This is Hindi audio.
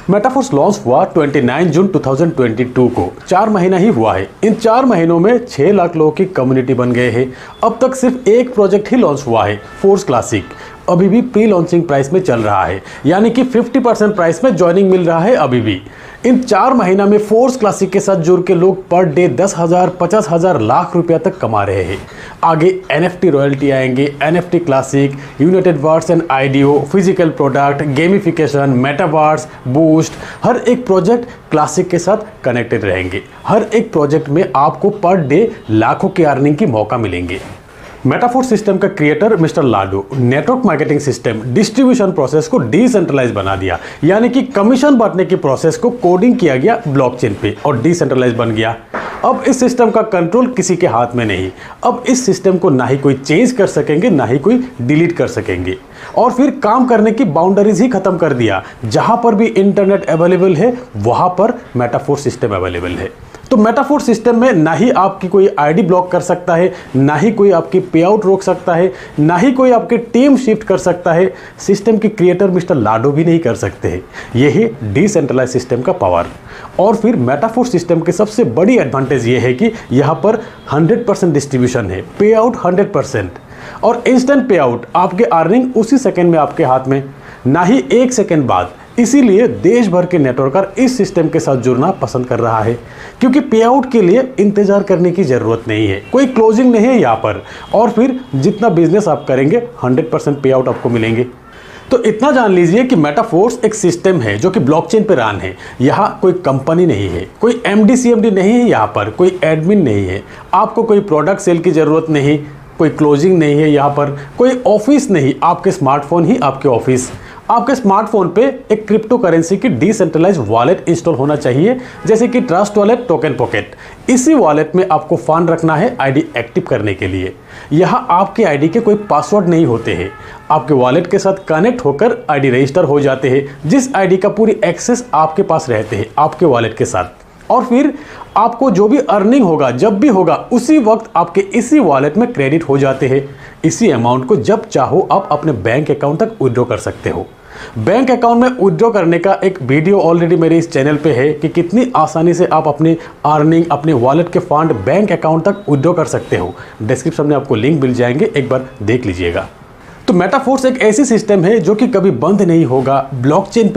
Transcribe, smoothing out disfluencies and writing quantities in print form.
मेटाफोर्स लॉन्च हुआ 29 जून 2022 को। 4 महीना ही हुआ है। इन 4 महीनों में 6 लाख लोगों की कम्युनिटी बन गए हैं। अब तक सिर्फ एक प्रोजेक्ट ही लॉन्च हुआ है, फोर्स क्लासिक। अभी भी प्री लॉन्चिंग प्राइस में चल रहा है, यानी कि 50% प्राइस में ज्वाइनिंग मिल रहा है अभी भी। इन 4 महीना में फोर्स क्लासिक के साथ जुड़ के लोग पर डे 10,000, 50,000, लाख रुपया तक कमा रहे हैं। आगे NFT रॉयल्टी आएंगे, NFT classic, united words and आईडियो, physical product, gamification, metaverse, boost, हर एक प्रोजेक्ट क्लासिक के साथ कनेक्टेड रहेंगे। हर एक प्रोजेक्ट में आपको पर डे लाखों की अर्निंग की मौका मिलेंगे। मेटाफोर्स सिस्टम का creator mister Lado network marketing system distribution process को डिसेंट्रलाइज बना दिया, यानी कि कमीशन बांटने की प्रोसेस को कोडिंग किया गया ब्लॉकचेन पे और डिसेंट्रलाइज बन गया। अब इस सिस्टम का कंट्रोल किसी के हाथ में नहीं। अब इस सिस्टम को ना ही कोई चेंज कर सकेंगे, ना ही कोई डिलीट कर सकेंगे। और फिर काम करने की बाउंड्रीज ही खत्म कर दिया। जहां पर भी इंटरनेट अवेलेबल है वहां पर मेटाफोर्स सिस्टम अवेलेबल है। तो मेटाफोर्स सिस्टम में ना ही आपकी कोई आईडी ब्लॉक कर सकता है, ना ही कोई आपकी पे आउट रोक सकता है, ना ही कोई आपकी टीम शिफ्ट कर सकता है। सिस्टम के क्रिएटर मिस्टर लाडो भी नहीं कर सकते हैं। यही डिसेंट्रलाइज सिस्टम का पावर। और फिर मेटाफोर्स सिस्टम की सबसे बड़ी एडवांटेज ये है कि यहाँ पर 100% डिस्ट्रीब्यूशन है, पे आउट 100% और इंस्टेंट पे आउट। आपके अर्निंग उसी सेकेंड में आपके हाथ में, ना ही 1 सेकेंड बाद। इसीलिए देश भर के नेटवर्कर इस सिस्टम के साथ जुड़ना पसंद कर रहा है, क्योंकि पे आउट के लिए इंतजार करने की जरूरत नहीं है, कोई क्लोजिंग नहीं है यहाँ पर। और फिर जितना बिजनेस आप करेंगे 100% पे आउट आपको मिलेंगे। तो इतना जान लीजिए कि मेटाफोर्स एक सिस्टम है जो कि ब्लॉकचेन पे रन है। यहाँ कोई कंपनी नहीं है, कोई MD CMD नहीं है, यहाँ पर कोई एडमिन नहीं है, आपको कोई प्रोडक्ट सेल की जरूरत नहीं, कोई क्लोजिंग नहीं है, यहाँ पर कोई ऑफिस नहीं, आपके स्मार्टफोन ही आपके ऑफिस। आपके स्मार्टफोन पे एक क्रिप्टो करेंसी की डिसेंट्रलाइज वॉलेट इंस्टॉल होना चाहिए, जैसे कि ट्रस्ट वॉलेट, टोकन पॉकेट। इसी वॉलेट में आपको फंड रखना है आईडी एक्टिव करने के लिए। यहाँ आपके आईडी के कोई पासवर्ड नहीं होते हैं, आपके वॉलेट के साथ कनेक्ट होकर आईडी रजिस्टर हो जाते हैं, जिस आईडी का पूरी एक्सेस आपके पास रहते हैं आपके वॉलेट के साथ। और फिर आपको जो भी अर्निंग होगा, जब भी होगा, उसी वक्त आपके इसी वॉलेट में क्रेडिट हो जाते हैं। इसी अमाउंट को जब चाहो आप अपने बैंक अकाउंट तक विड्रॉ कर सकते हो। बैंक अकाउंट में विड्रॉ करने का एक वीडियो ऑलरेडी मेरे इस चैनल पे है कि कितनी आसानी से आप अपनी अर्निंग, अपने वॉलेट के फंड बैंक अकाउंट तक विड्रॉ कर सकते हो। डिस्क्रिप्शन में आपको लिंक मिल जाएंगे, एक बार देख लीजिएगा। तो मेटाफोर्स एक ऐसी सिस्टम है जो कि कभी बंद नहीं होगा। ब्लॉकचेन